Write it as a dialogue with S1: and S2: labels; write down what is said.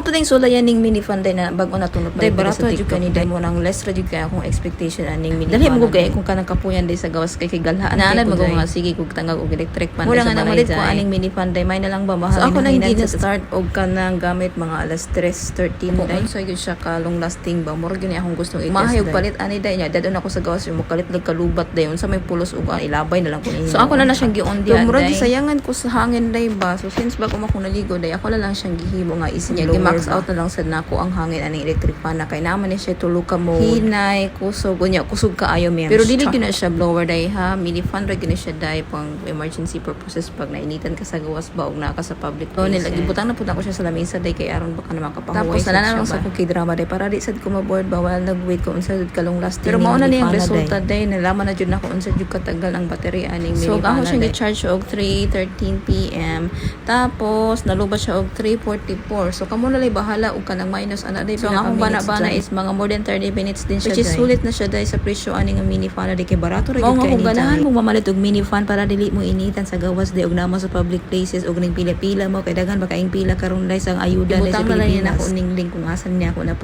S1: Ato ding sulayan ning mini fan day na bago natunog day barato jud kanida mo nang less ra jud kay akong expectation aning mini fan. Dali mo gay kung kanang kapuyan day sa gawas kay galhaan. Naanan mo nga sige kog tangag og electric fan. Mura nga namalit ko aning mini fan day may na lang ba mahal. So ako nang gina-start og kanang gamit mga alas 3:13 day. So gyud siya ka long lasting ba mura gyud akong gustong i-test. Mahayog palit ani day nya dadon ako sa gawas mo kalit lag kalubat day unsa may pulos ug ilabay na lang ko niya. So ako na siyang gion dia. Mura gisayangan ko sa hangin day ba. So since bago ako naligo day ako na lang siyang gihimo nga isi niya gi-max out na lang sad nako ang hangin aning electric fan na kay naman ni siya tulo ka mo hinay kusog unya kusog kaayo mi. Pero dili gyud na siya blower day ha, mini fan ra gyud na siya day pang emergency purposes pag nainitan ka sa gawas ba og naa ka sa public place. So nilagibutang na pud ako siya sa lamesa day kay aron baka na makapahuway. Tapos na lang sa cookie drama day para di sad ko maboard ba while nag-wait ko unsa jud kalong lasting. Pero mao na niyang resulta day nalaman na jud nako unsa jud katagal ang battery aning mini fan. So ako siya gi-charge og 3:13 PM. Tapos nalubat siya og 3:44. So kamo na lay bahala og kanang minus ana day. So ang akong bana-bana is mga more than 30 minutes din siya. Which is sulit na siya day sa presyo ani nga mini fan day kay barato ra gyud kay ni. Ganahan mo mamalit og mini fan para dili mo initan sa gawas day og nama sa public places og ning pila-pila mo kay daghan ba kaing pila karon day sang ayuda day sa Pilipinas. Ako ning link kung asan niya ako na